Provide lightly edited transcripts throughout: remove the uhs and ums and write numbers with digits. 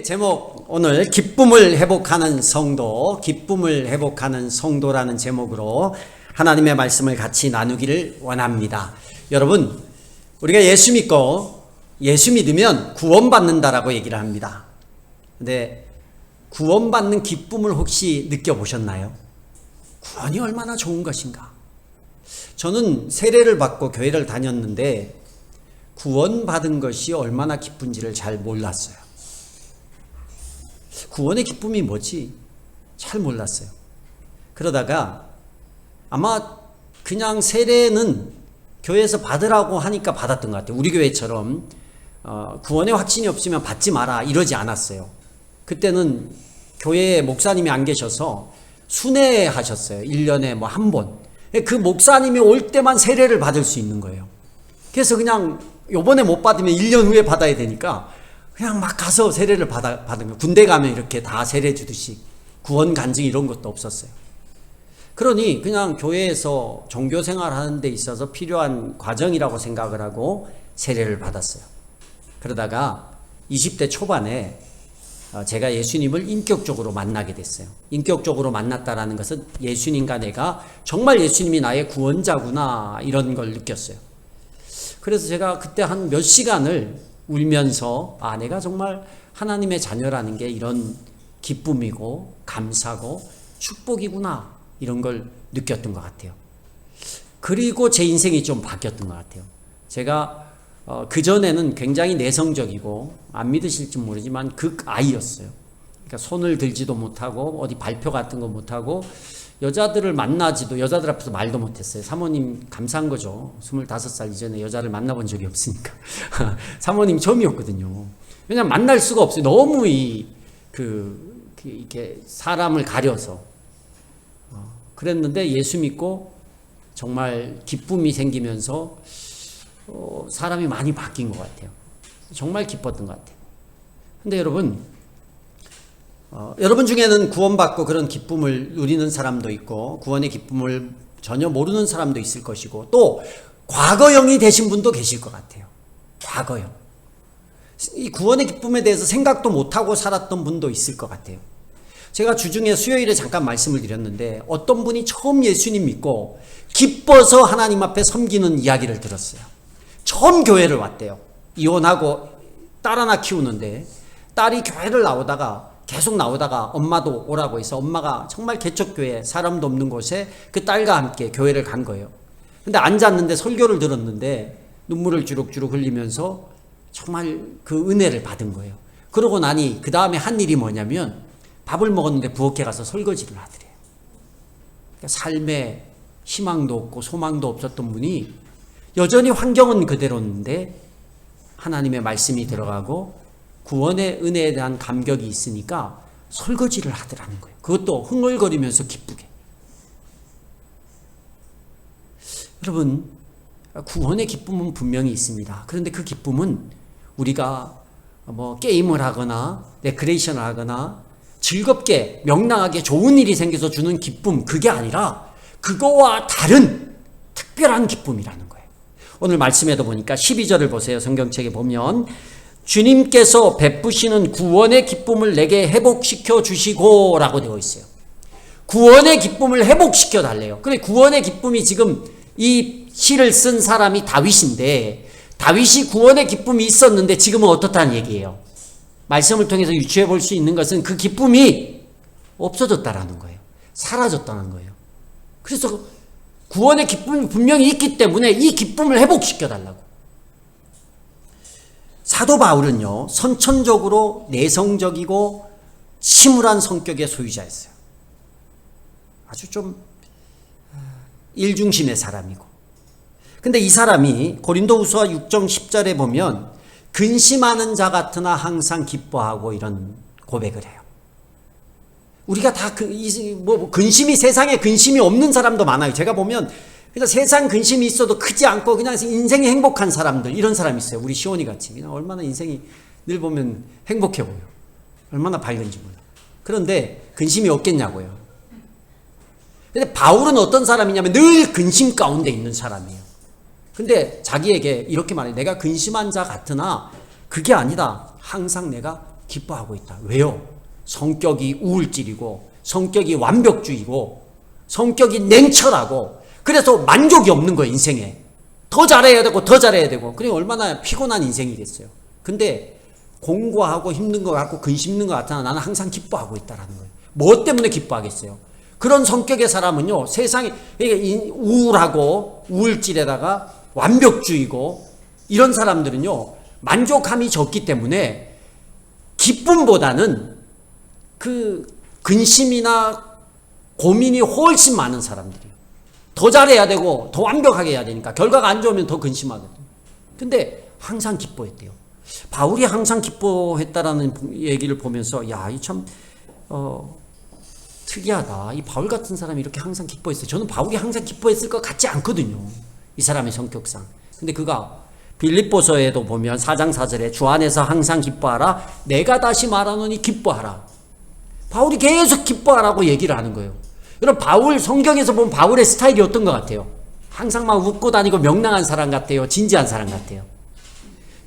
제목 오늘 기쁨을 회복하는 성도, 기쁨을 회복하는 성도라는 제목으로 하나님의 말씀을 같이 나누기를 원합니다. 여러분, 우리가 예수 믿고 예수 믿으면 구원받는다라고 얘기를 합니다. 근데 구원받는 기쁨을 혹시 느껴보셨나요? 구원이 얼마나 좋은 것인가? 저는 세례를 받고 교회를 다녔는데 구원받은 것이 얼마나 기쁜지를 잘 몰랐어요. 구원의 기쁨이 뭐지? 잘 몰랐어요. 그러다가 아마 그냥 세례는 교회에서 받으라고 하니까 받았던 것 같아요. 우리 교회처럼 구원의 확신이 없으면 받지 마라 이러지 않았어요. 그때는 교회에 목사님이 안 계셔서 순회하셨어요. 1년에 뭐 한 번. 그 목사님이 올 때만 세례를 받을 수 있는 거예요. 그래서 그냥 요번에 못 받으면 1년 후에 받아야 되니까 그냥 막 가서 세례를 받은 거예요. 군대 가면 이렇게 다 세례 주듯이 구원 간증 이런 것도 없었어요. 그러니 그냥 교회에서 종교생활 하는 데 있어서 필요한 과정이라고 생각을 하고 세례를 받았어요. 그러다가 20대 초반에 제가 예수님을 인격적으로 만나게 됐어요. 인격적으로 만났다라는 것은 예수님과 내가 정말 예수님이 나의 구원자구나 이런 걸 느꼈어요. 그래서 제가 그때 한 몇 시간을 울면서 내가 정말 하나님의 자녀라는 게 이런 기쁨이고 감사고 축복이구나 이런 걸 느꼈던 것 같아요. 그리고 제 인생이 좀 바뀌었던 것 같아요. 제가 그전에는 굉장히 내성적이고 안 믿으실지 모르지만 극아이였어요. 그러니까 손을 들지도 못하고 어디 발표 같은 거 못하고 여자들을 만나지도 여자들 앞에서 말도 못했어요. 사모님 감사한 거죠. 25살 이전에 여자를 만나본 적이 없으니까. 사모님 처음이었거든요. 왜냐하면 만날 수가 없어요. 너무 이렇게 사람을 가려서. 그랬는데 예수 믿고 정말 기쁨이 생기면서 사람이 많이 바뀐 것 같아요. 정말 기뻤던 것 같아요. 근데 여러분 중에는 구원받고 그런 기쁨을 누리는 사람도 있고 구원의 기쁨을 전혀 모르는 사람도 있을 것이고 또 과거형이 되신 분도 계실 것 같아요. 과거형. 이 구원의 기쁨에 대해서 생각도 못하고 살았던 분도 있을 것 같아요. 제가 주중에 수요일에 잠깐 말씀을 드렸는데 어떤 분이 처음 예수님 믿고 기뻐서 하나님 앞에 섬기는 이야기를 들었어요. 처음 교회를 왔대요. 이혼하고 딸 하나 키우는데 딸이 교회를 계속 나오다가 엄마도 오라고 해서 엄마가 정말 개척교회 사람도 없는 곳에 그 딸과 함께 교회를 간 거예요. 근데 앉았는데 설교를 들었는데 눈물을 주룩주룩 흘리면서 정말 그 은혜를 받은 거예요. 그러고 나니 그 다음에 한 일이 뭐냐면 밥을 먹었는데 부엌에 가서 설거지를 하더래요. 그러니까 삶에 희망도 없고 소망도 없었던 분이 여전히 환경은 그대로인데 하나님의 말씀이 들어가고 구원의 은혜에 대한 감격이 있으니까 설거지를 하더라는 거예요. 그것도 흥얼거리면서 기쁘게. 여러분, 구원의 기쁨은 분명히 있습니다. 그런데 그 기쁨은 우리가 게임을 하거나 레크레이션을 하거나 즐겁게 명랑하게 좋은 일이 생겨서 주는 기쁨, 그게 아니라 그거와 다른 특별한 기쁨이라는 거예요. 오늘 말씀에도 보니까 12절을 보세요. 성경책에 보면 주님께서 베푸시는 구원의 기쁨을 내게 회복시켜 주시고 라고 되어 있어요. 구원의 기쁨을 회복시켜 달래요. 그래, 구원의 기쁨이 지금 이 시를 쓴 사람이 다윗인데 다윗이 구원의 기쁨이 있었는데 지금은 어떻다는 얘기예요. 말씀을 통해서 유추해 볼 수 있는 것은 그 기쁨이 없어졌다라는 거예요. 사라졌다는 거예요. 그래서 구원의 기쁨이 분명히 있기 때문에 이 기쁨을 회복시켜 달라고. 사도 바울은요, 선천적으로 내성적이고 침울한 성격의 소유자였어요. 아주 좀 일중심의 사람이고. 근데 이 사람이 고린도후서 6장 10절에 보면 근심하는 자 같으나 항상 기뻐하고 이런 고백을 해요. 우리가 다 근심이 세상에 근심이 없는 사람도 많아요. 제가 보면 그냥 세상 근심이 있어도 크지 않고 그냥 인생이 행복한 사람들, 이런 사람이 있어요. 우리 시온이 같이. 그냥 얼마나 인생이 늘 보면 행복해 보여. 얼마나 밝은지 몰라. 그런데 근심이 없겠냐고요. 근데 바울은 어떤 사람이냐면 늘 근심 가운데 있는 사람이에요. 근데 자기에게 이렇게 말해요. 내가 근심한 자 같으나 그게 아니다. 항상 내가 기뻐하고 있다. 왜요? 성격이 우울질이고 성격이 완벽주의고 성격이 냉철하고 그래서 만족이 없는 거예요. 인생에. 더 잘해야 되고 더 잘해야 되고 그래 얼마나 피곤한 인생이겠어요. 근데 공고하고 힘든 것 같고 근심 있는 것 같으나 나는 항상 기뻐하고 있다라는 거예요. 뭐 때문에 기뻐하겠어요? 그런 성격의 사람은요, 세상에 우울하고 우울질에다가 완벽주의고 이런 사람들은요, 만족감이 적기 때문에 기쁨보다는 그 근심이나 고민이 훨씬 많은 사람들이에요. 더 잘해야 되고 더 완벽하게 해야 되니까 결과가 안 좋으면 더 근심하거든요. 근데 항상 기뻐했대요. 바울이 항상 기뻐했다라는 얘기를 보면서 야, 이 참 특이하다. 이 바울 같은 사람이 이렇게 항상 기뻐했어요. 저는 바울이 항상 기뻐했을 것 같지 않거든요. 이 사람의 성격상. 근데 그가 빌립보서에도 보면 4장 4절에 주 안에서 항상 기뻐하라. 내가 다시 말하노니 기뻐하라. 바울이 계속 기뻐하라고 얘기를 하는 거예요. 여러분 바울 성경에서 보면 바울의 스타일이 어떤 것 같아요? 항상 막 웃고 다니고 명랑한 사람 같아요? 진지한 사람 같아요?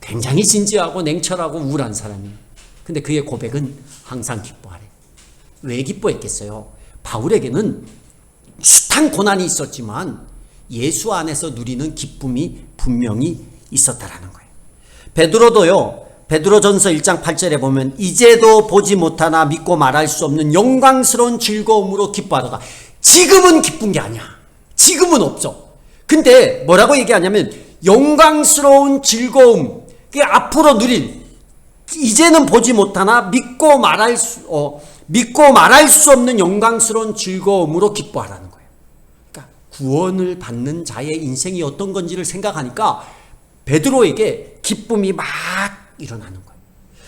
굉장히 진지하고 냉철하고 우울한 사람이에요. 근데 그의 고백은 항상 기뻐하래. 왜 기뻐했겠어요? 바울에게는 숱한 고난이 있었지만 예수 안에서 누리는 기쁨이 분명히 있었다라는 거예요. 베드로도요. 베드로전서 1장 8절에 보면 이제도 보지 못하나 믿고 말할 수 없는 영광스러운 즐거움으로 기뻐하다가 지금은 기쁜 게 아니야. 지금은 없어. 근데 뭐라고 얘기하냐면 영광스러운 즐거움, 그 앞으로 누릴 이제는 보지 못하나 믿고 말할 수 없는 영광스러운 즐거움으로 기뻐하라는 거예요. 그러니까 구원을 받는 자의 인생이 어떤 건지를 생각하니까 베드로에게 기쁨이 막 일어나는 거예요.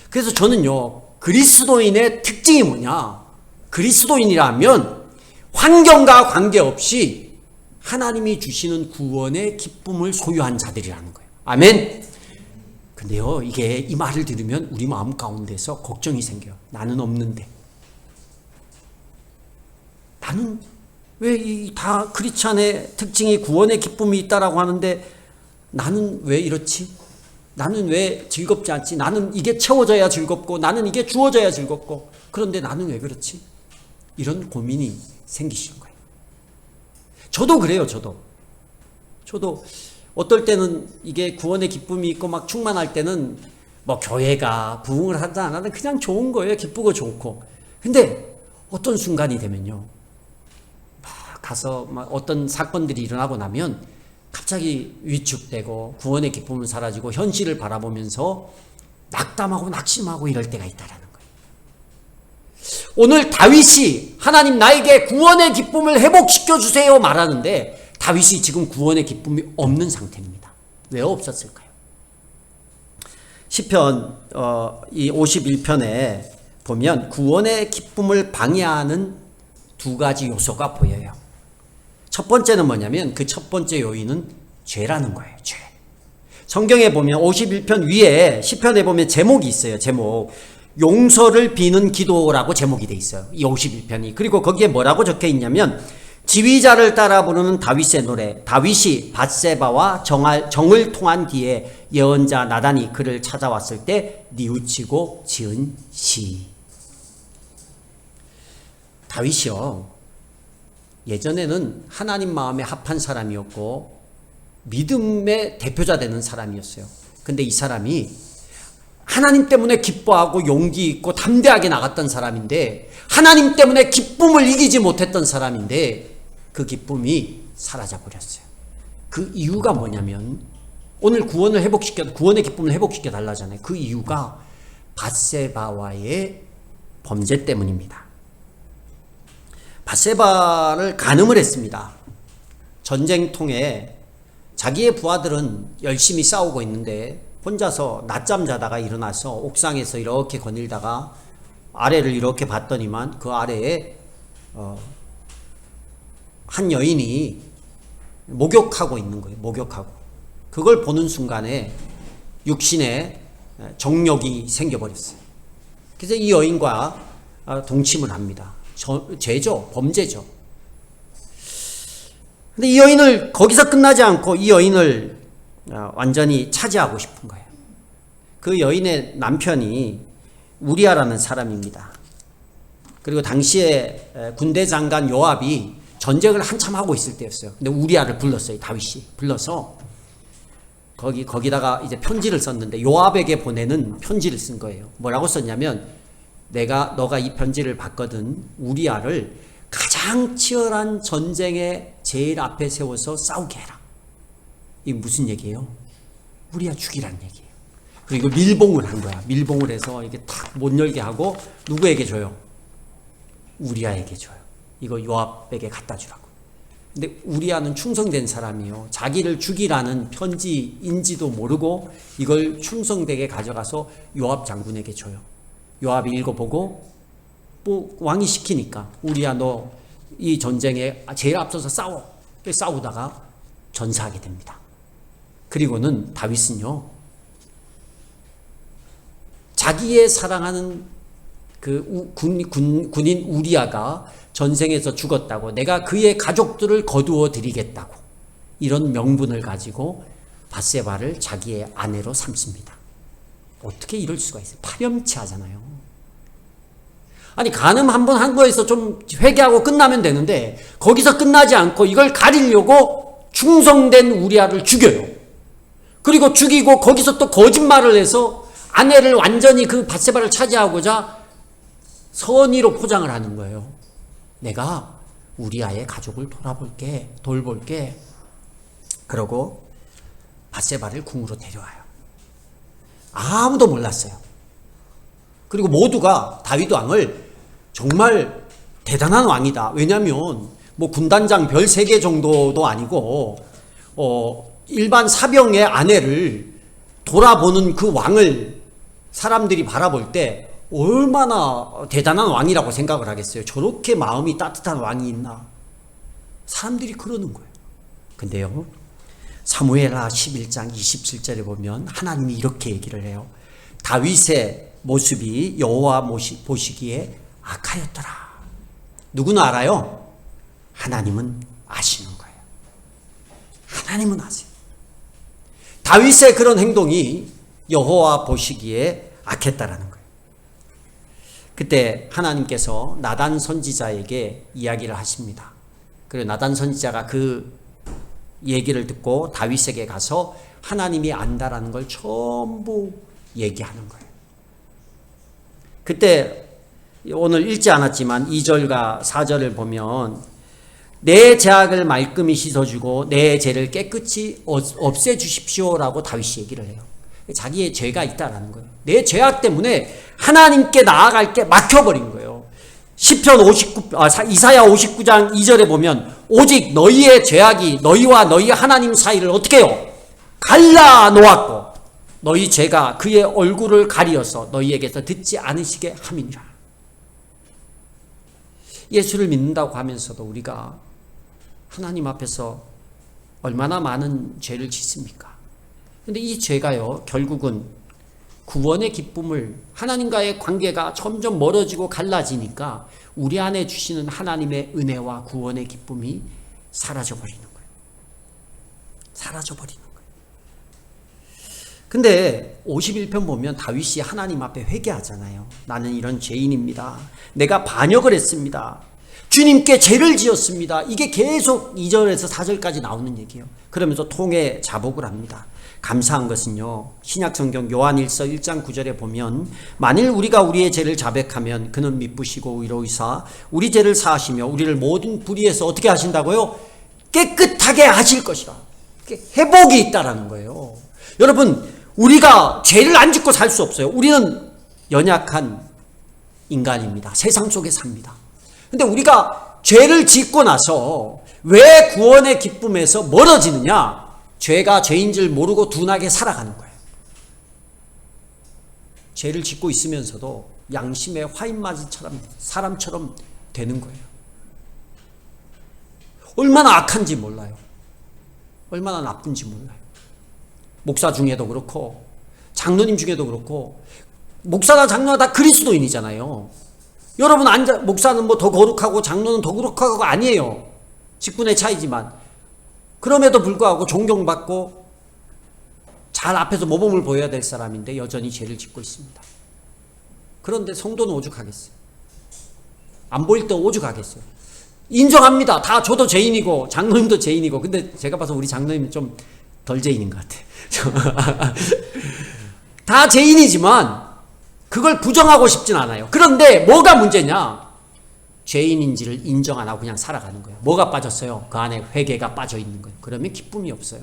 그래서 저는요, 그리스도인의 특징이 뭐냐? 그리스도인이라면 환경과 관계없이 하나님이 주시는 구원의 기쁨을 소유한 자들이라는 거예요. 아멘. 근데요, 이게 이 말을 들으면 우리 마음 가운데서 걱정이 생겨요. 나는 없는데. 나는 왜 이 다 크리스찬의 특징이 구원의 기쁨이 있다라고 하는데 나는 왜 이렇지? 나는 왜 즐겁지 않지? 나는 이게 채워져야 즐겁고 나는 이게 주어져야 즐겁고 그런데 나는 왜 그렇지? 이런 고민이 생기시는 거예요. 저도 그래요. 저도 어떨 때는 이게 구원의 기쁨이 있고 막 충만할 때는 뭐 교회가 부흥을 하든 안 하든 그냥 좋은 거예요. 기쁘고 좋고. 근데 어떤 순간이 되면요. 막 가서 막 어떤 사건들이 일어나고 나면 갑자기 위축되고 구원의 기쁨은 사라지고 현실을 바라보면서 낙담하고 낙심하고 이럴 때가 있다라는 거예요. 오늘 다윗이 하나님 나에게 구원의 기쁨을 회복시켜 주세요 말하는데 다윗이 지금 구원의 기쁨이 없는 상태입니다. 왜 없었을까요? 시편 이 51편에 보면 구원의 기쁨을 방해하는 두 가지 요소가 보여요. 첫 번째는 뭐냐면 그 첫 번째 요인은 죄라는 거예요. 죄. 성경에 보면 51편 위에 시편에 보면 제목이 있어요. 제목. 용서를 비는 기도라고 제목이 돼 있어요. 이 51편이. 그리고 거기에 뭐라고 적혀 있냐면 지휘자를 따라 부르는 다윗의 노래. 다윗이 밧세바와 정을 통한 뒤에 예언자 나단이 그를 찾아왔을 때 뉘우치고 지은 시. 다윗이요. 예전에는 하나님 마음에 합한 사람이었고 믿음의 대표자 되는 사람이었어요. 근데 이 사람이 하나님 때문에 기뻐하고 용기 있고 담대하게 나갔던 사람인데 하나님 때문에 기쁨을 이기지 못했던 사람인데 그 기쁨이 사라져 버렸어요. 그 이유가 뭐냐면 오늘 구원의 기쁨을 회복시켜 달라잖아요. 그 이유가 밧세바와의 범죄 때문입니다. 밧세바를 간음을 했습니다. 전쟁통에 자기의 부하들은 열심히 싸우고 있는데 혼자서 낮잠 자다가 일어나서 옥상에서 이렇게 거닐다가 아래를 이렇게 봤더니만 그 아래에 한 여인이 목욕하고 있는 거예요. 목욕하고. 그걸 보는 순간에 육신에 정욕이 생겨버렸어요. 그래서 이 여인과 동침을 합니다. 죄죠. 범죄죠. 근데 이 여인을 거기서 끝나지 않고 이 여인을 완전히 차지하고 싶은 거예요. 그 여인의 남편이 우리아라는 사람입니다. 그리고 당시에 군대 장관 요압이 전쟁을 한참 하고 있을 때였어요. 근데 우리아를 불렀어요. 다윗이 불러서 거기다가 이제 편지를 썼는데 요압에게 보내는 편지를 쓴 거예요. 뭐라고 썼냐면 너가 이 편지를 받거든 우리아를 가장 치열한 전쟁의 제일 앞에 세워서 싸우게 해라. 이게 무슨 얘기예요? 우리아 죽이라는 얘기예요. 그리고 밀봉을 한 거야. 밀봉을 해서 이게 탁 못 열게 하고 누구에게 줘요? 우리아에게 줘요. 이거 요압에게 갖다 주라고. 근데 우리아는 충성된 사람이요. 자기를 죽이라는 편지인지도 모르고 이걸 충성되게 가져가서 요압 장군에게 줘요. 요압이 읽어보고 뭐 왕이 시키니까 우리아 너 이 전쟁에 제일 앞서서 싸워. 싸우다가 전사하게 됩니다. 그리고는 다윗은요. 자기의 사랑하는 그 군인 우리아가 전쟁에서 죽었다고 내가 그의 가족들을 거두어 드리겠다고 이런 명분을 가지고 밧세바를 자기의 아내로 삼습니다. 어떻게 이럴 수가 있어요? 파렴치하잖아요. 아니 간음 한 번 한 거에서 좀 회개하고 끝나면 되는데 거기서 끝나지 않고 이걸 가리려고 충성된 우리아를 죽여요. 그리고 죽이고 거기서 또 거짓말을 해서 아내를 완전히 그 밧세바를 차지하고자 선의로 포장을 하는 거예요. 내가 우리아의 가족을 돌볼게. 그러고 밧세바를 궁으로 데려와요. 아무도 몰랐어요. 그리고 모두가 다윗 왕을 정말 대단한 왕이다. 왜냐하면 뭐 군단장 별 3개 정도도 아니고 일반 사병의 아내를 돌아보는 그 왕을 사람들이 바라볼 때 얼마나 대단한 왕이라고 생각을 하겠어요. 저렇게 마음이 따뜻한 왕이 있나. 사람들이 그러는 거예요. 근데요. 사무엘하 11장 27절에 보면 하나님이 이렇게 얘기를 해요. 다윗의 모습이 여호와 보시기에 악하였더라. 누구는 알아요? 하나님은 아시는 거예요. 하나님은 아세요. 다윗의 그런 행동이 여호와 보시기에 악했다라는 거예요. 그때 하나님께서 나단 선지자에게 이야기를 하십니다. 그리고 나단 선지자가 그 얘기를 듣고 다윗에게 가서 하나님이 안다라는 걸 전부 얘기하는 거예요. 그때 오늘 읽지 않았지만 2절과 4절을 보면 내 죄악을 말끔히 씻어주고 내 죄를 깨끗이 없애주십시오라고 다윗이 얘기를 해요. 자기의 죄가 있다라는 거예요. 내 죄악 때문에 하나님께 나아갈 게 막혀버린 거예요. 이사야 59장 2절에 보면 오직 너희의 죄악이 너희와 너희 하나님 사이를 어떻게 해요? 갈라 놓았고 너희 죄가 그의 얼굴을 가리어서 너희에게서 듣지 않으시게 함이니라. 예수를 믿는다고 하면서도 우리가 하나님 앞에서 얼마나 많은 죄를 짓습니까? 근데 이 죄가요, 결국은 구원의 기쁨을, 하나님과의 관계가 점점 멀어지고 갈라지니까 우리 안에 주시는 하나님의 은혜와 구원의 기쁨이 사라져버리는 거예요. 사라져버리는 거예요. 근데 51편 보면 다윗이 하나님 앞에 회개하잖아요. 나는 이런 죄인입니다. 내가 반역을 했습니다. 주님께 죄를 지었습니다. 이게 계속 2절에서 4절까지 나오는 얘기예요. 그러면서 통해 자복을 합니다. 감사한 것은요, 신약성경 요한일서 1장 9절에 보면 만일 우리가 우리의 죄를 자백하면 그는 미쁘시고 의로우사 우리 죄를 사하시며 우리를 모든 불의에서 어떻게 하신다고요? 깨끗하게 하실 것이라. 회복이 있다라는 거예요. 여러분, 우리가 죄를 안 짓고 살 수 없어요. 우리는 연약한 인간입니다. 세상 속에 삽니다. 근데 우리가 죄를 짓고 나서 왜 구원의 기쁨에서 멀어지느냐? 죄가 죄인 줄 모르고 둔하게 살아가는 거예요. 죄를 짓고 있으면서도 양심에 화인 맞은 사람처럼 되는 거예요. 얼마나 악한지 몰라요. 얼마나 나쁜지 몰라요. 목사 중에도 그렇고 장로님 중에도 그렇고 목사나 장로나 다 그리스도인이잖아요. 여러분 목사는 뭐 더 거룩하고 장로는 더 거룩하고 아니에요. 직분의 차이지만 그럼에도 불구하고 존경받고 잘 앞에서 모범을 보여야 될 사람인데 여전히 죄를 짓고 있습니다. 그런데 성도는 오죽하겠어요. 안 보일 때 오죽하겠어요. 인정합니다. 다 저도 죄인이고 장로님도 죄인이고. 근데 제가 봐서 우리 장로님은 좀 덜 죄인인 것 같아요. 다 죄인이지만 그걸 부정하고 싶진 않아요. 그런데 뭐가 문제냐? 죄인인지를 인정 안 하고 그냥 살아가는 거예요. 뭐가 빠졌어요? 그 안에 회개가 빠져 있는 거예요. 그러면 기쁨이 없어요.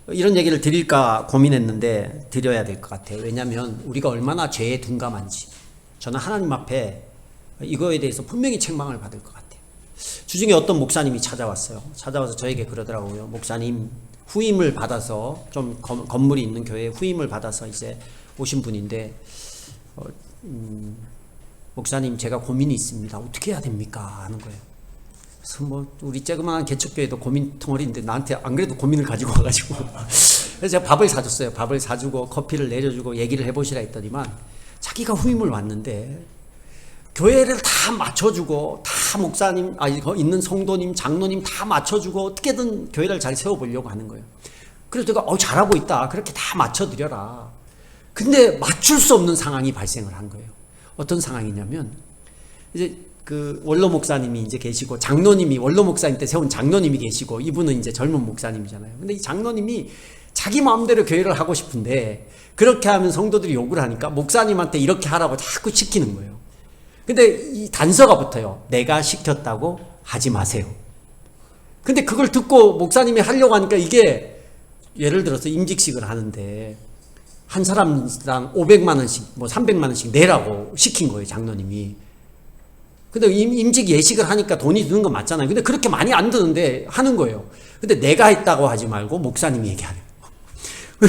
이런 얘기를 드릴까 고민했는데 드려야 될 것 같아요. 왜냐하면 우리가 얼마나 죄에 둔감한지 저는 하나님 앞에 이거에 대해서 분명히 책망을 받을 것 같아요. 주중에 어떤 목사님이 찾아왔어요. 찾아와서 저에게 그러더라고요. 목사님, 후임을 받아서 좀 건물이 있는 교회에 후임을 받아서 이제 오신 분인데 목사님 제가 고민이 있습니다. 어떻게 해야 됩니까? 하는 거예요. 그래서 뭐 우리 쬐그마한 개척교회도 고민 덩어리인데 나한테 안 그래도 고민을 가지고 와가지고 그래서 제가 밥을 사줬어요. 밥을 사주고 커피를 내려주고 얘기를 해보시라 했더니만 자기가 후임을 왔는데 교회를 다 맞춰주고 다 목사님, 있는 성도님, 장로님 다 맞춰주고 어떻게든 교회를 잘 세워보려고 하는 거예요. 그래서 제가 잘하고 있다. 그렇게 다 맞춰드려라. 근데 맞출 수 없는 상황이 발생을 한 거예요. 어떤 상황이냐면 이제 그 원로 목사님이 이제 계시고 장로님이 원로 목사님 때 세운 장로님이 계시고 이분은 이제 젊은 목사님이잖아요. 근데 이 장로님이 자기 마음대로 교회를 하고 싶은데 그렇게 하면 성도들이 욕을 하니까 목사님한테 이렇게 하라고 자꾸 시키는 거예요. 근데 이 단서가 붙어요. 내가 시켰다고 하지 마세요. 근데 그걸 듣고 목사님이 하려고 하니까 이게 예를 들어서 임직식을 하는데 한 사람당 500만 원씩 뭐 300만 원씩 내라고 시킨 거예요. 장로님이. 근데 임직 예식을 하니까 돈이 드는 건 맞잖아요. 근데 그렇게 많이 안 드는데 하는 거예요. 근데 내가 했다고 하지 말고 목사님이 얘기하래요.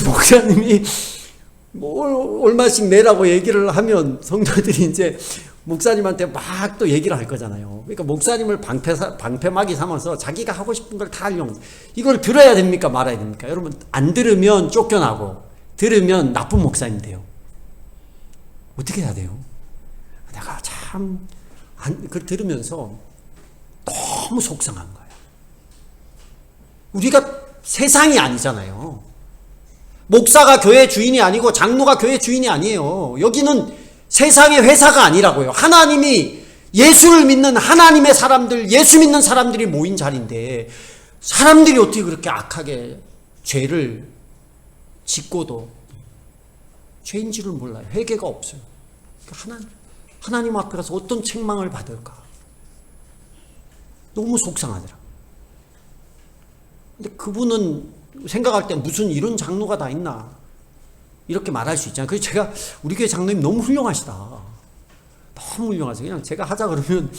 목사님이 뭐 얼마씩 내라고 얘기를 하면 성도들이 이제 목사님한테 막 또 얘기를 할 거잖아요. 그러니까 목사님을 방패막이 삼아서 자기가 하고 싶은 걸 다 하려고. 이걸 들어야 됩니까? 말아야 됩니까? 여러분, 안 들으면 쫓겨나고 들으면 나쁜 목사님 돼요. 어떻게 해야 돼요? 내가 참 그걸 들으면서 너무 속상한 거예요. 우리가 세상이 아니잖아요. 목사가 교회 주인이 아니고 장로가 교회 주인이 아니에요. 여기는 세상의 회사가 아니라고요. 하나님이 예수를 믿는 하나님의 사람들, 예수 믿는 사람들이 모인 자리인데 사람들이 어떻게 그렇게 악하게 죄를 짓고도 죄인 줄을 몰라요. 회개가 없어요. 하나님 앞에 가서 어떤 책망을 받을까? 너무 속상하더라. 근데 그분은 생각할 때 무슨 이런 장로가 다 있나? 이렇게 말할 수 있잖아요. 그래서 제가 우리 교회 장로님 너무 훌륭하시다. 너무 훌륭하세요. 그냥 제가 하자 그러면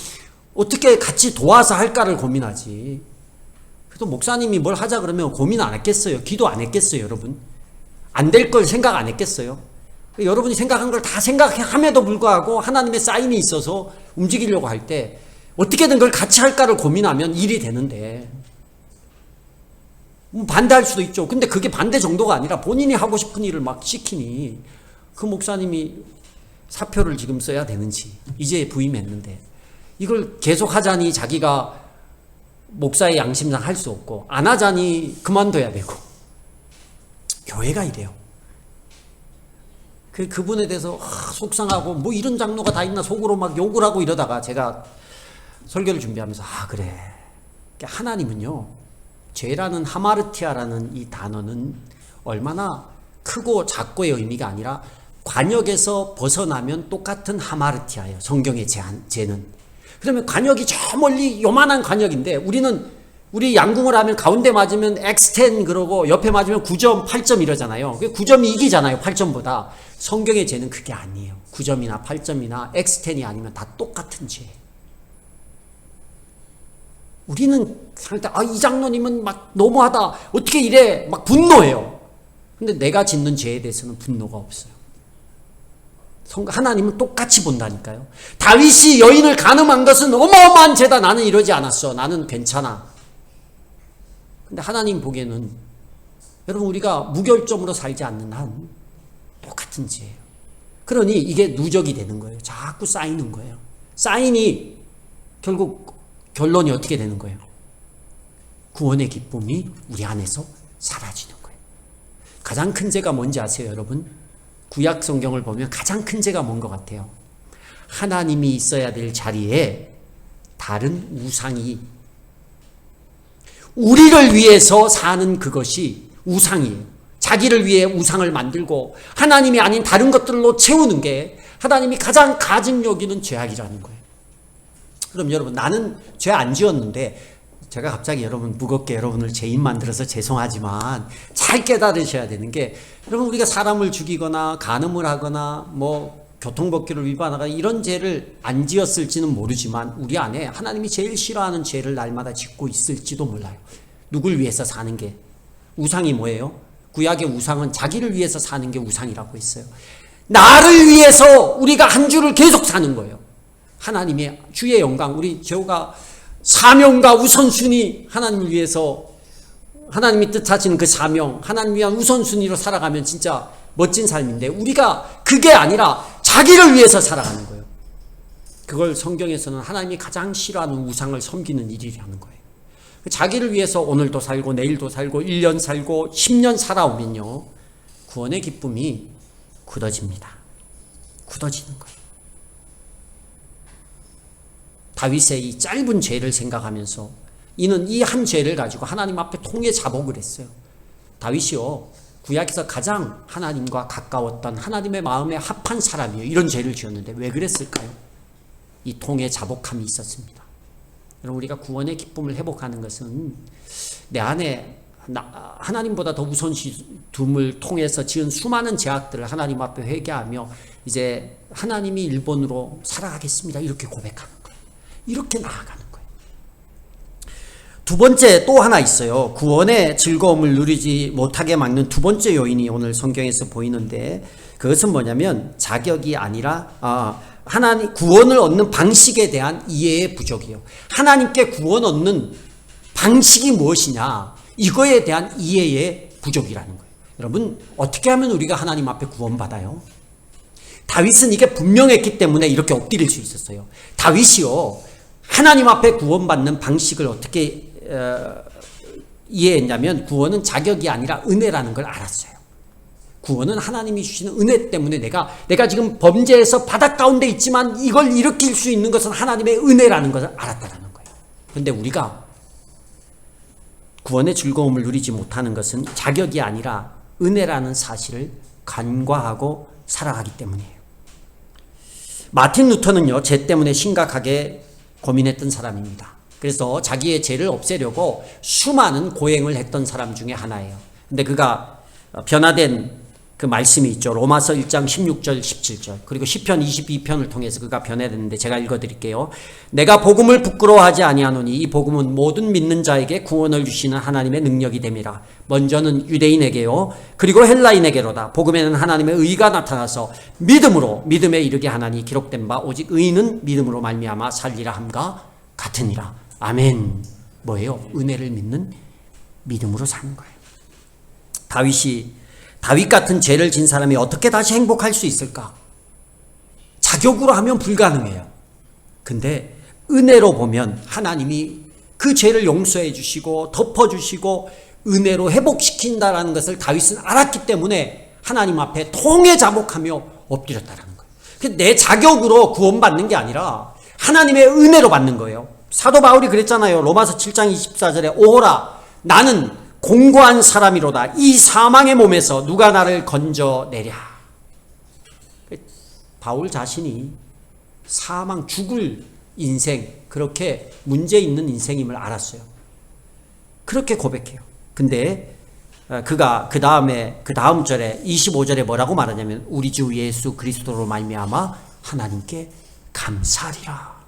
어떻게 같이 도와서 할까를 고민하지. 그래도 목사님이 뭘 하자 그러면 고민 안 했겠어요? 기도 안 했겠어요, 여러분? 안 될 걸 생각 안 했겠어요? 여러분이 생각한 걸 다 생각함에도 불구하고 하나님의 사인이 있어서 움직이려고 할 때 어떻게든 그걸 같이 할까를 고민하면 일이 되는데 반대할 수도 있죠. 근데 그게 반대 정도가 아니라 본인이 하고 싶은 일을 막 시키니 그 목사님이 사표를 지금 써야 되는지 이제 부임했는데 이걸 계속 하자니 자기가 목사의 양심상 할 수 없고 안 하자니 그만둬야 되고 교회가 이래요. 그분에 대해서 속상하고 뭐 이런 장로가 다 있나 속으로 막 욕을 하고 이러다가 제가 설교를 준비하면서 그래. 하나님은요. 죄라는 하마르티아라는 이 단어는 얼마나 크고 작고의 의미가 아니라 관역에서 벗어나면 똑같은 하마르티아예요. 성경의 죄는. 그러면 관역이 저 멀리 요만한 관역인데 우리 양궁을 하면 가운데 맞으면 X10 그러고 옆에 맞으면 9점, 8점 이러잖아요. 9점이 이기잖아요. 8점보다. 성경의 죄는 그게 아니에요. 9점이나 8점이나 X10이 아니면 다 똑같은 죄예요. 우리는 이 장로님은 막 너무하다. 어떻게 이래? 막 분노해요. 근데 내가 짓는 죄에 대해서는 분노가 없어요. 하나님은 똑같이 본다니까요. 다윗이 여인을 간음한 것은 어마어마한 죄다. 나는 이러지 않았어. 나는 괜찮아. 근데 하나님 보기에는 여러분 우리가 무결점으로 살지 않는 한 똑같은 죄예요. 그러니 이게 누적이 되는 거예요. 자꾸 쌓이는 거예요. 쌓이니 결국 결론이 어떻게 되는 거예요? 구원의 기쁨이 우리 안에서 사라지는 거예요. 가장 큰 죄가 뭔지 아세요, 여러분? 구약 성경을 보면 가장 큰 죄가 뭔 것 같아요? 하나님이 있어야 될 자리에 다른 우상이, 우리를 위해서 사는 그것이 우상이에요. 자기를 위해 우상을 만들고 하나님이 아닌 다른 것들로 채우는 게 하나님이 가장 가증 여기는 죄악이라는 거예요. 그럼 여러분, 나는 죄 안 지었는데, 제가 갑자기 여러분 무겁게 여러분을 죄인 만들어서 죄송하지만 잘 깨달으셔야 되는 게, 여러분 우리가 사람을 죽이거나 간음을 하거나 뭐 교통법규를 위반하거나 이런 죄를 안 지었을지는 모르지만 우리 안에 하나님이 제일 싫어하는 죄를 날마다 짓고 있을지도 몰라요. 누굴 위해서 사는 게? 우상이 뭐예요? 구약의 우상은 자기를 위해서 사는 게 우상이라고 했어요. 나를 위해서 우리가 한 주를 계속 사는 거예요. 하나님의 주의 영광, 우리 제호가 사명과 우선순위, 하나님을 위해서 하나님이 뜻하시는 그 사명, 하나님 위한 우선순위로 살아가면 진짜 멋진 삶인데, 우리가 그게 아니라 자기를 위해서 살아가는 거예요. 그걸 성경에서는 하나님이 가장 싫어하는 우상을 섬기는 일이라는 거예요. 자기를 위해서 오늘도 살고 내일도 살고 1년 살고 10년 살아오면요, 구원의 기쁨이 굳어집니다. 굳어지는 거예요. 다윗의 이 짧은 죄를 생각하면서 이는 이 한 죄를 가지고 하나님 앞에 통해 자복을 했어요. 다윗이요, 구약에서 가장 하나님과 가까웠던 하나님의 마음에 합한 사람이에요. 이런 죄를 지었는데 왜 그랬을까요? 이 통해 자복함이 있었습니다. 여러분, 우리가 구원의 기쁨을 회복하는 것은 내 안에 하나님보다 더 우선심을 통해서 지은 수많은 죄악들을 하나님 앞에 회개하며 이제 하나님이 일본으로 살아가겠습니다, 이렇게 고백하는 거예요. 이렇게 나아가는 거예요. 두 번째 또 하나 있어요. 구원의 즐거움을 누리지 못하게 막는 두 번째 요인이 오늘 성경에서 보이는데, 그것은 뭐냐면 자격이 아니라 하나님 구원을 얻는 방식에 대한 이해의 부족이에요. 하나님께 구원 얻는 방식이 무엇이냐, 이거에 대한 이해의 부족이라는 거예요. 여러분, 어떻게 하면 우리가 하나님 앞에 구원받아요? 다윗은 이게 분명했기 때문에 이렇게 엎드릴 수 있었어요. 다윗이요, 하나님 앞에 구원받는 방식을 어떻게 이해했냐면, 구원은 자격이 아니라 은혜라는 걸 알았어요. 구원은 하나님이 주시는 은혜 때문에 내가 지금 범죄에서 바닥 가운데 있지만 이걸 일으킬 수 있는 것은 하나님의 은혜라는 것을 알았다는 거예요. 그런데 우리가 구원의 즐거움을 누리지 못하는 것은 자격이 아니라 은혜라는 사실을 간과하고 살아가기 때문이에요. 마틴 루터는요, 죄 때문에 심각하게 고민했던 사람입니다. 그래서 자기의 죄를 없애려고 수많은 고행을 했던 사람 중에 하나예요. 근데 그가 변화된 그 말씀이 있죠. 로마서 1장 16절 17절 그리고 시편 22편을 통해서 그가 변화됐는데, 제가 읽어드릴게요. 내가 복음을 부끄러워하지 아니하노니 이 복음은 모든 믿는 자에게 구원을 주시는 하나님의 능력이 됨이라. 먼저는 유대인에게요, 그리고 헬라인에게로다. 복음에는 하나님의 의가 나타나서 믿음으로 믿음에 이르게 하나니 기록된 바 오직 의인은 믿음으로 말미암아 살리라 함과 같으니라. 아멘. 뭐예요? 은혜를 믿는 믿음으로 사는 거예요. 다윗 같은 죄를 진 사람이 어떻게 다시 행복할 수 있을까? 자격으로 하면 불가능해요. 근데 은혜로 보면 하나님이 그 죄를 용서해 주시고 덮어주시고 은혜로 회복시킨다라는 것을 다윗은 알았기 때문에 하나님 앞에 통해 자복하며 엎드렸다는 거예요. 내 자격으로 구원받는 게 아니라 하나님의 은혜로 받는 거예요. 사도 바울이 그랬잖아요. 로마서 7장 24절에 오호라, 나는 공고한 사람이로다. 이 사망의 몸에서 누가 나를 건져내랴. 바울 자신이 사망, 죽을 인생, 그렇게 문제 있는 인생임을 알았어요. 그렇게 고백해요. 근데 그가 그 다음 절에 25절에 뭐라고 말하냐면, 우리 주 예수 그리스도로 말미암아 하나님께 감사하리라.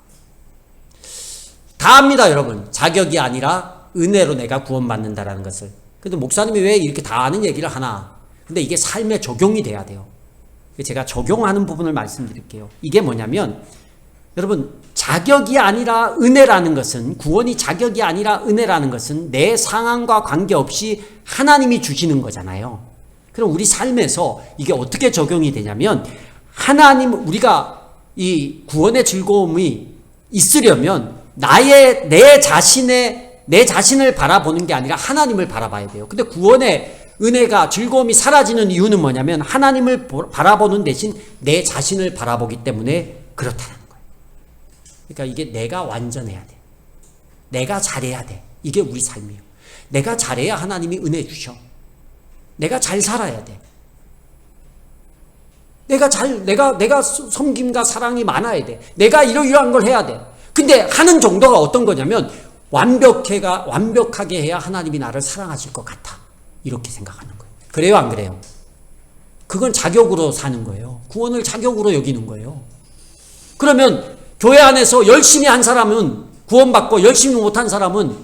다 압니다, 여러분. 자격이 아니라 은혜로 내가 구원받는다라는 것을. 근데 목사님이 왜 이렇게 다 아는 얘기를 하나? 근데 이게 삶에 적용이 돼야 돼요. 제가 적용하는 부분을 말씀드릴게요. 이게 뭐냐면, 여러분, 자격이 아니라 은혜라는 것은, 구원이 자격이 아니라 은혜라는 것은 내 상황과 관계없이 하나님이 주시는 거잖아요. 그럼 우리 삶에서 이게 어떻게 적용이 되냐면, 우리가 이 구원의 즐거움이 있으려면 내 자신을 바라보는 게 아니라 하나님을 바라봐야 돼요. 근데 구원의 은혜가 즐거움이 사라지는 이유는 뭐냐면 하나님을 바라보는 대신 내 자신을 바라보기 때문에 그렇다는 거예요. 그러니까 이게 내가 완전해야 돼. 내가 잘해야 돼. 이게 우리 삶이에요. 내가 잘해야 하나님이 은혜 주셔. 내가 잘 살아야 돼. 내가 섬김과 사랑이 많아야 돼. 내가 이러이러한 걸 해야 돼. 근데 하는 정도가 어떤 거냐면 완벽하게 해야 하나님이 나를 사랑하실 것 같아. 이렇게 생각하는 거예요. 그래요, 안 그래요? 그건 자격으로 사는 거예요. 구원을 자격으로 여기는 거예요. 그러면 교회 안에서 열심히 한 사람은 구원받고 열심히 못한 사람은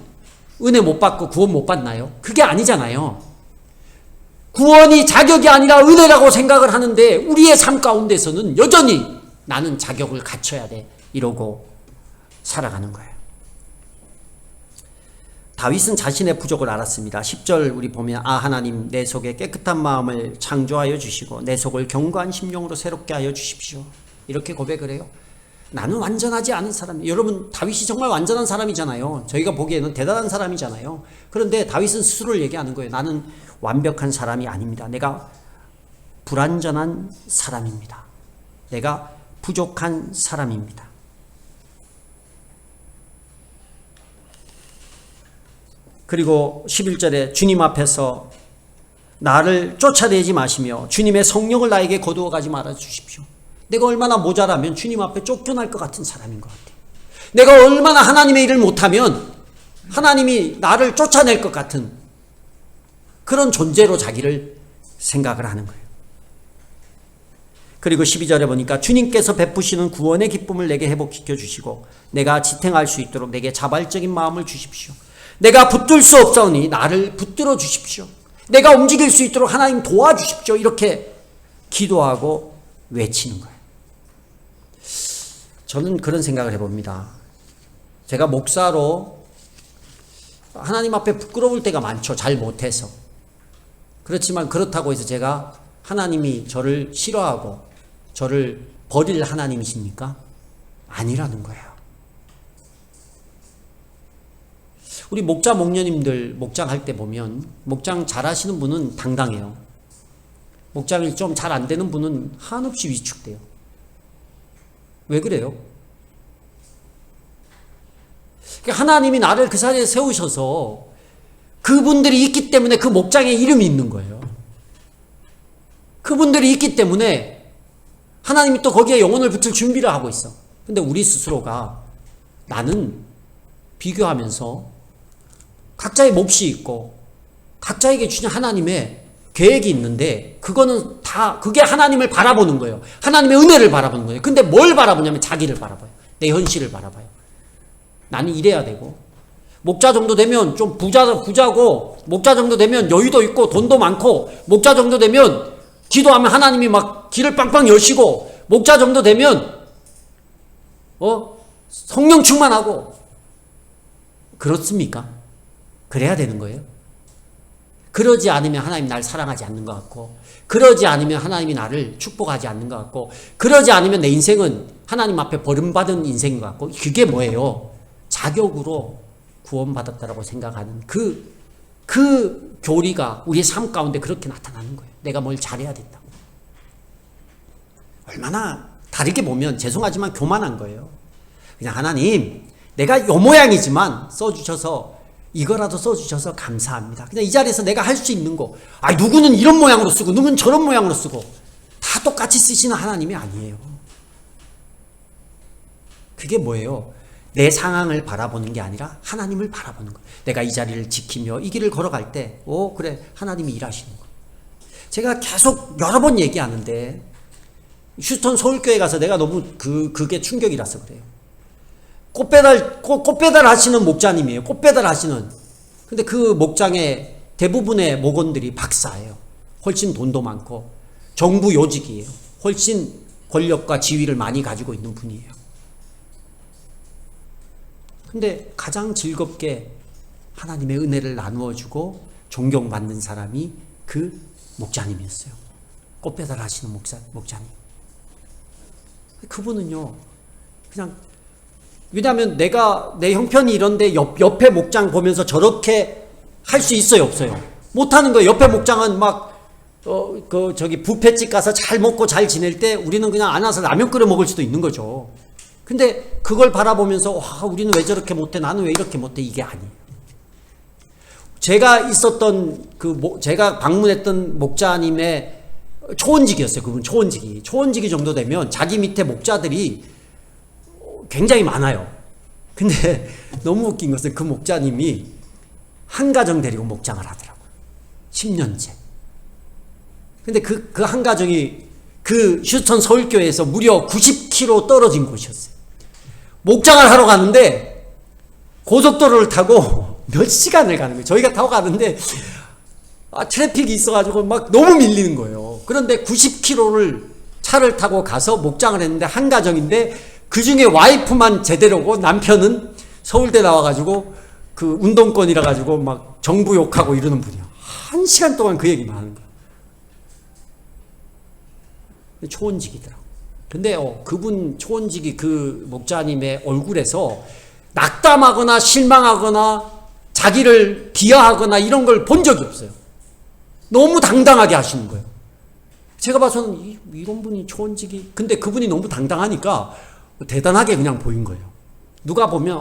은혜 못 받고 구원 못 받나요? 그게 아니잖아요. 구원이 자격이 아니라 은혜라고 생각을 하는데 우리의 삶 가운데서는 여전히 나는 자격을 갖춰야 돼. 이러고 살아가는 거예요. 다윗은 자신의 부족을 알았습니다. 10절 우리 보면 하나님 내 속에 깨끗한 마음을 창조하여 주시고 내 속을 견고한 심령으로 새롭게 하여 주십시오. 이렇게 고백을 해요. 나는 완전하지 않은 사람이에요. 여러분 다윗이 정말 완전한 사람이잖아요. 저희가 보기에는 대단한 사람이잖아요. 그런데 다윗은 스스로를 얘기하는 거예요. 나는 완벽한 사람이 아닙니다. 내가 불완전한 사람입니다. 내가 부족한 사람입니다. 그리고 11절에 주님 앞에서 나를 쫓아내지 마시며 주님의 성령을 나에게 거두어 가지 말아 주십시오. 내가 얼마나 모자라면 주님 앞에 쫓겨날 것 같은 사람인 것 같아요. 내가 얼마나 하나님의 일을 못하면 하나님이 나를 쫓아낼 것 같은 그런 존재로 자기를 생각을 하는 거예요. 그리고 12절에 보니까 주님께서 베푸시는 구원의 기쁨을 내게 회복시켜 주시고 내가 지탱할 수 있도록 내게 자발적인 마음을 주십시오. 내가 붙들 수 없사오니 나를 붙들어 주십시오. 내가 움직일 수 있도록 하나님 도와주십시오. 이렇게 기도하고 외치는 거예요. 저는 그런 생각을 해봅니다. 제가 목사로 하나님 앞에 부끄러울 때가 많죠. 잘 못해서. 그렇지만 그렇다고 해서 제가 하나님이 저를 싫어하고 저를 버릴 하나님이십니까? 아니라는 거예요. 우리 목자 목녀님들 목장할 때 보면 목장 잘하시는 분은 당당해요. 목장이 좀 잘 안 되는 분은 한없이 위축돼요. 왜 그래요? 하나님이 나를 그 자리에 세우셔서 그분들이 있기 때문에 그 목장에 이름이 있는 거예요. 그분들이 있기 때문에 하나님이 또 거기에 영혼을 붙일 준비를 하고 있어. 근데 우리 스스로가 나는 비교하면서 각자의 몫이 있고 각자에게 주신 하나님의 계획이 있는데 그거는 다 그게 하나님을 바라보는 거예요. 하나님의 은혜를 바라보는 거예요. 근데 뭘 바라보냐면 자기를 바라봐요. 내 현실을 바라봐요. 나는 이래야 되고 목자 정도 되면 좀 부자고 목자 정도 되면 여유도 있고 돈도 많고 목자 정도 되면 기도하면 하나님이 막 길을 빵빵 여시고 목자 정도 되면 성령 충만하고 그렇습니까? 그래야 되는 거예요? 그러지 않으면 하나님 날 사랑하지 않는 것 같고 그러지 않으면 하나님이 나를 축복하지 않는 것 같고 그러지 않으면 내 인생은 하나님 앞에 버림받은 인생인 것 같고 그게 뭐예요? 자격으로 구원받았다라고 생각하는 그 교리가 우리의 삶 가운데 그렇게 나타나는 거예요. 내가 뭘 잘해야 된다고. 얼마나 다르게 보면 죄송하지만 교만한 거예요. 그냥 하나님 내가 요 모양이지만 써주셔서 이거라도 써주셔서 감사합니다. 그냥 이 자리에서 내가 할 수 있는 거. 누구는 이런 모양으로 쓰고 누구는 저런 모양으로 쓰고 다 똑같이 쓰시는 하나님이 아니에요. 그게 뭐예요? 내 상황을 바라보는 게 아니라 하나님을 바라보는 거예요. 내가 이 자리를 지키며 이 길을 걸어갈 때 그래 하나님이 일하시는 거예요. 제가 계속 여러 번 얘기하는데 휴스턴 서울교회 가서 내가 너무 그게 충격이라서 그래요. 꽃배달 하시는 목자님이에요. 꽃배달 하시는. 근데 그 목장의 대부분의 목원들이 박사예요. 훨씬 돈도 많고 정부 요직이에요. 훨씬 권력과 지위를 많이 가지고 있는 분이에요. 근데 가장 즐겁게 하나님의 은혜를 나누어주고 존경받는 사람이 그 목자님이었어요. 꽃배달 하시는 목자님. 그분은요, 그냥 왜냐하면 내가 내 형편이 이런데 옆에 목장 보면서 저렇게 할 수 있어요, 없어요? 못하는 거예요. 옆에 목장은 막 뷔페집 가서 잘 먹고 잘 지낼 때 우리는 그냥 안 와서 라면 끓여 먹을 수도 있는 거죠. 근데 그걸 바라보면서 와, 우리는 왜 저렇게 못해? 나는 왜 이렇게 못해? 이게 아니에요. 제가 있었던 제가 방문했던 목자님의 초원직이었어요. 그분 초원직이 정도 되면 자기 밑에 목자들이 굉장히 많아요. 근데 너무 웃긴 것은 그 목자님이 한 가정 데리고 목장을 하더라고요. 10년째. 근데 그 한 가정이 그 휴스턴 서울교회에서 무려 90km 떨어진 곳이었어요. 목장을 하러 가는데 고속도로를 타고 몇 시간을 가는 거예요. 저희가 타고 가는데 트래픽이 있어가지고 막 너무 밀리는 거예요. 그런데 90km를 차를 타고 가서 목장을 했는데 한 가정인데 그 중에 와이프만 제대로고 남편은 서울대 나와가지고 그 운동권이라 가지고 막 정부 욕하고 이러는 분이야. 1시간 동안 그 얘기만 하는 거야. 초원직이더라고. 근데 그분 초원직이 그 목자님의 얼굴에서 낙담하거나 실망하거나 자기를 비하하거나 이런 걸 본 적이 없어요. 너무 당당하게 하시는 거예요. 제가 봐서는 이런 분이 초원직이, 근데 그분이 너무 당당하니까 대단하게 그냥 보인 거예요. 누가 보면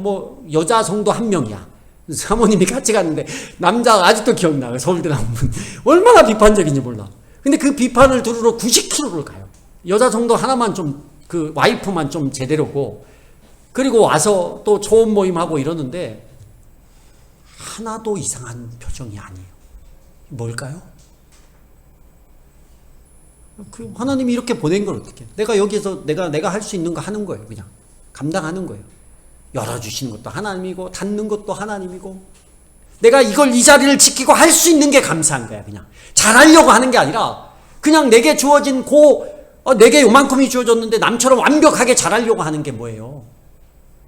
뭐 여자 성도 한 명이야. 사모님이 같이 갔는데 남자가 아직도 기억나요. 서울대 나온 분. 얼마나 비판적인지 몰라. 근데 그 비판을 들으러 90km를 가요. 여자 성도 하나만 좀, 그 와이프만 좀 제대로고, 그리고 와서 또 초원 모임하고 이러는데 하나도 이상한 표정이 아니에요. 뭘까요? 그 하나님이 이렇게 보낸 걸 어떻게? 내가 여기서 내가 할 수 있는 거 하는 거예요. 그냥 감당하는 거예요. 열어주시는 것도 하나님이고 닫는 것도 하나님이고, 내가 이 자리를 지키고 할 수 있는 게 감사한 거야. 그냥 잘하려고 하는 게 아니라 그냥 내게 주어진 내게 요만큼이 주어졌는데 남처럼 완벽하게 잘하려고 하는 게 뭐예요?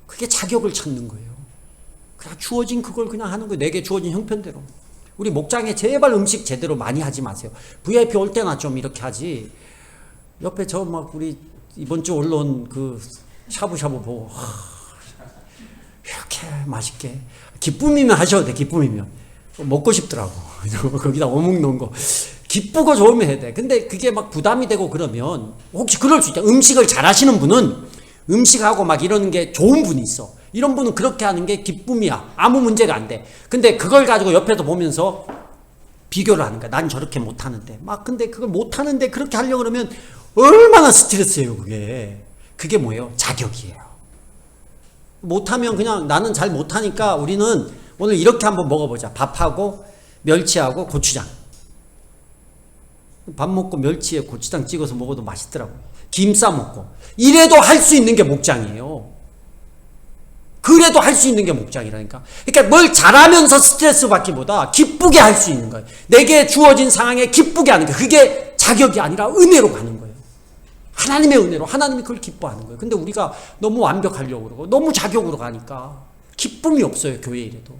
그게 자격을 찾는 거예요. 그냥 주어진 그걸 그냥 하는 거예요. 내게 주어진 형편대로. 우리 목장에 제발 음식 제대로 많이 하지 마세요. VIP 올 때나 좀 이렇게 하지. 옆에 우리 이번 주 올라온 그 샤브샤브 보고 이렇게 맛있게, 기쁨이면 하셔도 돼. 기쁨이면 먹고 싶더라고. 거기다 어묵 넣은 거 기쁘고 좋으면 해야 돼. 근데 그게 막 부담이 되고 그러면, 혹시 그럴 수 있다. 음식을 잘 하시는 분은 음식하고 막 이러는 게 좋은 분이 있어. 이런 분은 그렇게 하는 게 기쁨이야. 아무 문제가 안 돼. 근데 그걸 가지고 옆에서 보면서 비교를 하는 거야. 난 저렇게 못하는데. 근데 그걸 못하는데 그렇게 하려고 그러면 얼마나 스트레스예요, 그게. 그게 뭐예요? 자격이에요. 못하면 그냥 나는 잘 못하니까 우리는 오늘 이렇게 한번 먹어보자. 밥하고 멸치하고 고추장. 밥 먹고 멸치에 고추장 찍어서 먹어도 맛있더라고요. 김 싸 먹고. 이래도 할 수 있는 게 목장이에요. 그래도 할 수 있는 게 목장이라니까. 그러니까 뭘 잘하면서 스트레스 받기보다 기쁘게 할 수 있는 거예요. 내게 주어진 상황에 기쁘게 하는 거예요. 그게 자격이 아니라 은혜로 가는 거예요. 하나님의 은혜로, 하나님이 그걸 기뻐하는 거예요. 근데 우리가 너무 완벽하려고 그러고 너무 자격으로 가니까 기쁨이 없어요. 교회 일에도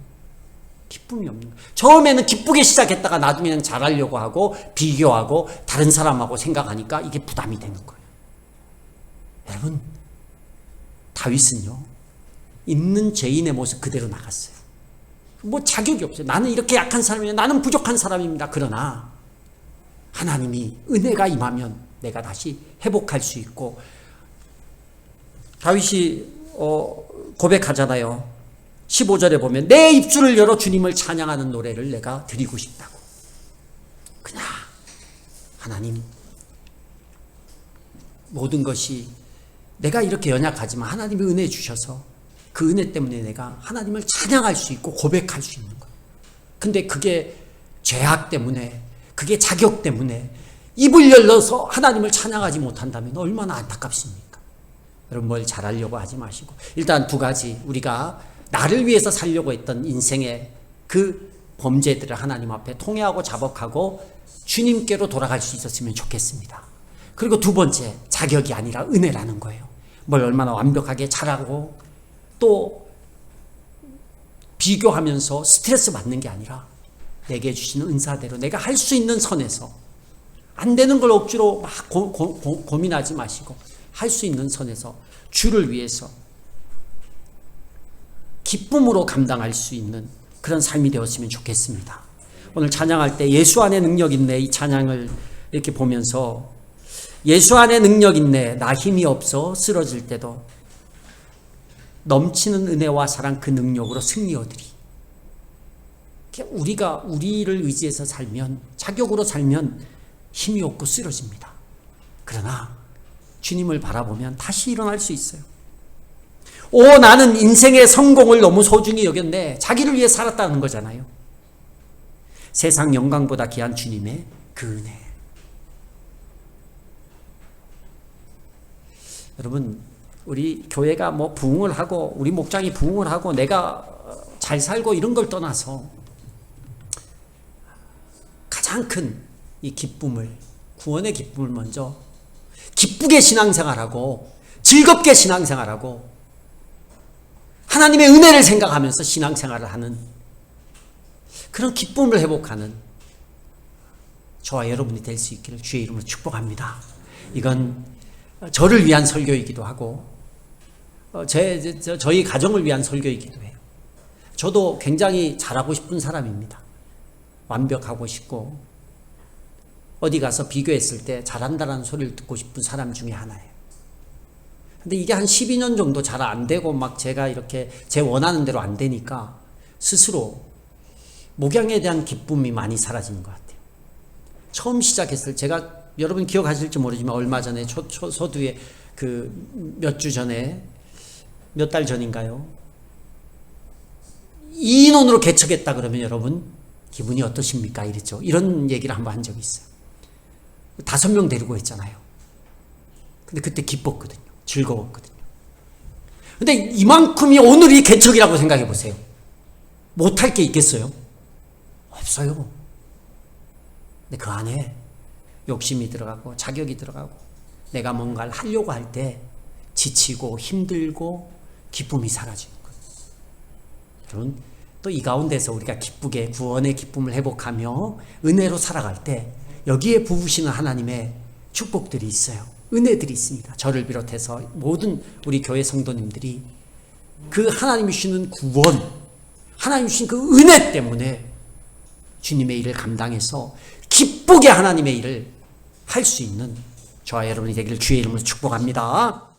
기쁨이 없는 거예요. 처음에는 기쁘게 시작했다가 나중에는 잘하려고 하고 비교하고 다른 사람하고 생각하니까 이게 부담이 되는 거예요. 여러분, 다윗은요, 있는 죄인의 모습 그대로 나갔어요. 뭐 자격이 없어요. 나는 이렇게 약한 사람이에요. 나는 부족한 사람입니다. 그러나 하나님이 은혜가 임하면 내가 다시 회복할 수 있고, 다윗이 고백하잖아요. 15절에 보면 내 입술을 열어 주님을 찬양하는 노래를 내가 드리고 싶다고. 그냥 하나님, 모든 것이 내가 이렇게 연약하지만 하나님이 은혜 주셔서 그 은혜 때문에 내가 하나님을 찬양할 수 있고 고백할 수 있는 거예요. 근데 그게 죄악 때문에, 그게 자격 때문에 입을 열어서 하나님을 찬양하지 못한다면 얼마나 안타깝습니까? 여러분, 뭘 잘하려고 하지 마시고, 일단 두 가지, 우리가 나를 위해서 살려고 했던 인생의 그 범죄들을 하나님 앞에 통회하고 자복하고 주님께로 돌아갈 수 있었으면 좋겠습니다. 그리고 두 번째, 자격이 아니라 은혜라는 거예요. 뭘 얼마나 완벽하게 잘하고 또 비교하면서 스트레스 받는 게 아니라 내게 주시는 은사대로 내가 할 수 있는 선에서, 안 되는 걸 억지로 막 고민하지 마시고 할 수 있는 선에서 주를 위해서 기쁨으로 감당할 수 있는 그런 삶이 되었으면 좋겠습니다. 오늘 찬양할 때 예수 안에 능력 있네, 이 찬양을 이렇게 보면서 예수 안에 능력 있네, 나 힘이 없어 쓰러질 때도 넘치는 은혜와 사랑 그 능력으로 승리 얻으리. 우리가 우리를 의지해서 살면, 자격으로 살면 힘이 없고 쓰러집니다. 그러나 주님을 바라보면 다시 일어날 수 있어요. 나는 인생의 성공을 너무 소중히 여겼네. 자기를 위해 살았다는 거잖아요. 세상 영광보다 귀한 주님의 그 은혜. 여러분, 우리 교회가 뭐 부흥을 하고 우리 목장이 부흥을 하고 내가 잘 살고 이런 걸 떠나서 가장 큰 이 기쁨을, 구원의 기쁨을 먼저 기쁘게 신앙생활하고 즐겁게 신앙생활하고 하나님의 은혜를 생각하면서 신앙생활을 하는 그런 기쁨을 회복하는 저와 여러분이 될 수 있기를 주의 이름으로 축복합니다. 이건 저를 위한 설교이기도 하고 저희 가정을 위한 설교이기도 해요. 저도 굉장히 잘하고 싶은 사람입니다. 완벽하고 싶고 어디 가서 비교했을 때 잘한다라는 소리를 듣고 싶은 사람 중에 하나예요. 근데 이게 한 12년 정도 잘 안 되고 막 제가 이렇게 제 원하는 대로 안 되니까 스스로 목양에 대한 기쁨이 많이 사라지는 것 같아요. 처음 시작했을 제가 여러분 기억하실지 모르지만 얼마 전에 서두에 그 몇 주 전에 몇 달 전인가요? 이 인원으로 개척했다 그러면 여러분 기분이 어떠십니까? 이랬죠. 이런 얘기를 한번 한 적이 있어요. 5명 데리고 했잖아요. 근데 그때 기뻤거든요. 즐거웠거든요. 근데 이만큼이 오늘 이 개척이라고 생각해 보세요. 못할 게 있겠어요? 없어요. 근데 그 안에 욕심이 들어가고 자격이 들어가고 내가 뭔가를 하려고 할 때 지치고 힘들고 기쁨이 사라지는 거예요. 여러분, 또 이 가운데서 우리가 기쁘게 구원의 기쁨을 회복하며 은혜로 살아갈 때 여기에 부으시는 하나님의 축복들이 있어요. 은혜들이 있습니다. 저를 비롯해서 모든 우리 교회 성도님들이 그 하나님이 주시는 구원, 하나님이 주신 그 은혜 때문에 주님의 일을 감당해서 기쁘게 하나님의 일을 할 수 있는 저와 여러분이 되기를 주의 이름으로 축복합니다.